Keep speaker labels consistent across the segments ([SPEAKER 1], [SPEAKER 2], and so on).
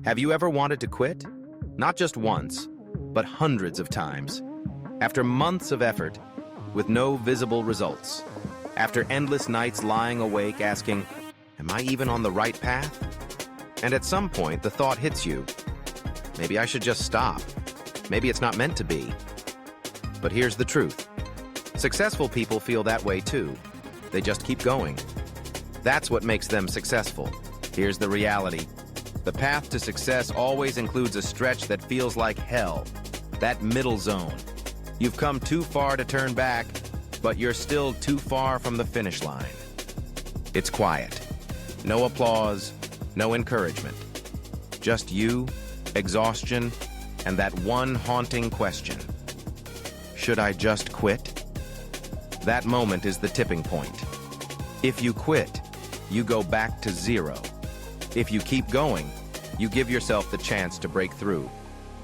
[SPEAKER 1] Have you ever wanted to quit? Not just once, but hundreds of times. After months of effort, with no visible results. After endless nights lying awake asking, am I even on the right path? And at some point, the thought hits you, maybe I should just stop. Maybe it's not meant to be. But here's the truth. Successful people feel that way too. They just keep going. That's what makes them successful. Here's the reality. The path to success always includes a stretch that feels like hell. That middle zone. You've come too far to turn back, but you're still too far from the finish line. It's quiet. No applause, no encouragement. Just you, exhaustion, and that one haunting question. Should I just quit? That moment is the tipping point. If you quit, you go back to zero. If you keep going, you give yourself the chance to break through.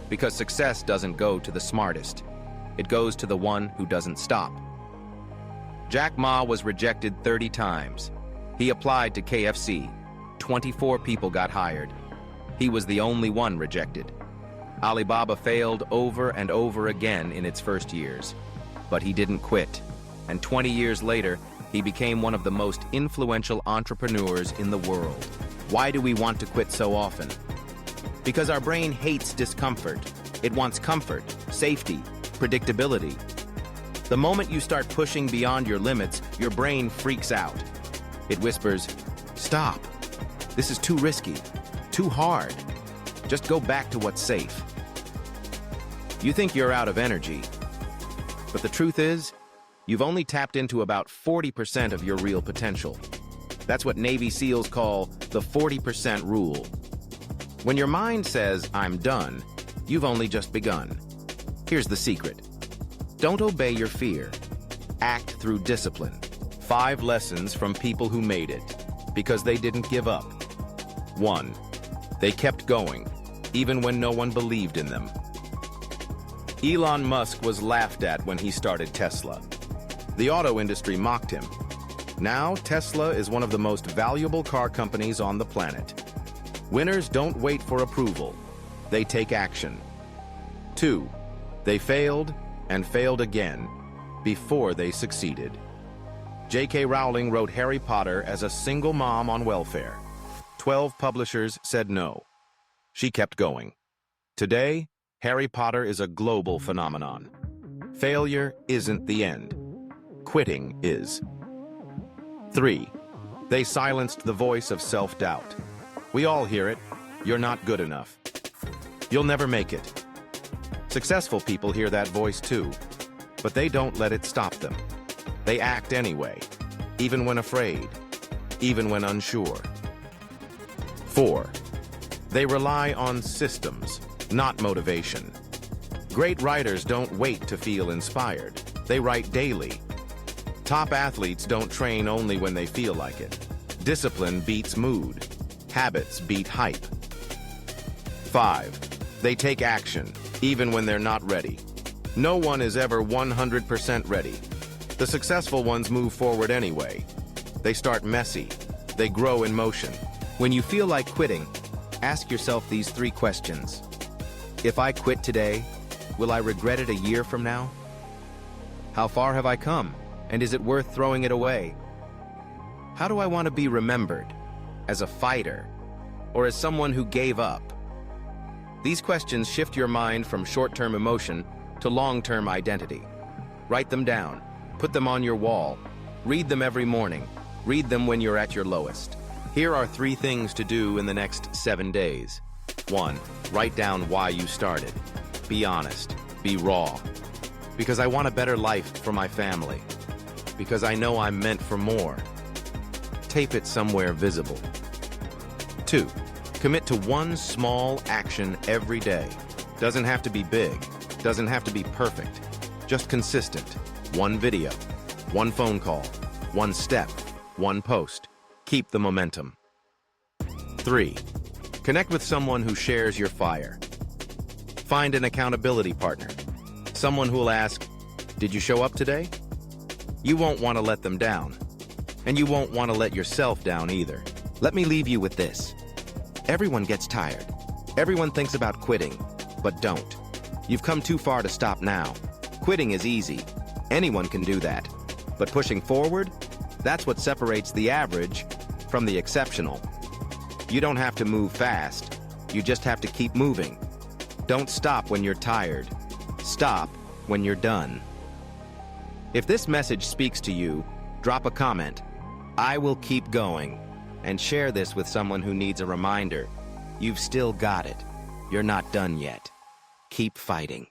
[SPEAKER 1] Because success doesn't go to the smartest. It goes to the one who doesn't stop. Jack Ma was rejected 30 times. He applied to KFC. 24 people got hired. He was the only one rejected. Alibaba failed over and over again in its first years. But he didn't quit. And 20 years later, he became one of the most influential entrepreneurs in the world. Why do we want to quit so often? Because our brain hates discomfort. It wants comfort, safety, predictability. The moment you start pushing beyond your limits, your brain freaks out. It whispers, stop. This is too risky, too hard. Just go back to what's safe. You think you're out of energy, but the truth is, you've only tapped into about 40% of your real potential. That's what Navy SEALs call the 40% rule. When your mind says, I'm done, you've only just begun. Here's the secret. Don't obey your fear. Act through discipline. 5 lessons from people who made it, because they didn't give up. 1. They kept going, even when no one believed in them. Elon Musk was laughed at when he started Tesla. The auto industry mocked him. Now, Tesla is one of the most valuable car companies on the planet. Winners don't wait for approval. They take action. 2. They failed and failed again before they succeeded. J.K. Rowling wrote Harry Potter as a single mom on welfare. 12 publishers said no. She kept going. Today, Harry Potter is a global phenomenon. Failure isn't the end. Quitting is. 3. They silenced the voice of self-doubt. We all hear it. You're not good enough. You'll never make it. Successful people hear that voice too, but they don't let it stop them. They act anyway, even when afraid, even when unsure. 4. They rely on systems, not motivation. Great writers don't wait to feel inspired. They write daily. Top athletes don't train only when they feel like it. Discipline beats mood. Habits beat hype. 5. They take action, even when they're not ready. No one is ever 100% ready. The successful ones move forward anyway. They start messy. They grow in motion. When you feel like quitting, ask yourself these 3 questions. If I quit today, will I regret it a year from now? How far have I come? And is it worth throwing it away? How do I want to be remembered? As a fighter? Or as someone who gave up? These questions shift your mind from short-term emotion to long-term identity. Write them down. Put them on your wall. Read them every morning. Read them when you're at your lowest. Here are 3 things to do in the next 7 days. 1. Write down why you started. Be honest. Be raw. Because I want a better life for my family. Because I know I'm meant for more. Tape it somewhere visible. 2. Commit to one small action every day. Doesn't have to be big. Doesn't have to be perfect. Just consistent. 1 video. 1 phone call. 1 step. 1 post. Keep the momentum. 3. Connect with someone who shares your fire. Find an accountability partner. Someone who will ask, did you show up today? You won't want to let them down. And you won't want to let yourself down either. Let me leave you with this. Everyone gets tired. Everyone thinks about quitting, but don't. You've come too far to stop now. Quitting is easy. Anyone can do that. But pushing forward? That's what separates the average from the exceptional. You don't have to move fast. You just have to keep moving. Don't stop when you're tired. Stop when you're done. If this message speaks to you, drop a comment. I will keep going. And share this with someone who needs a reminder. You've still got it. You're not done yet. Keep fighting.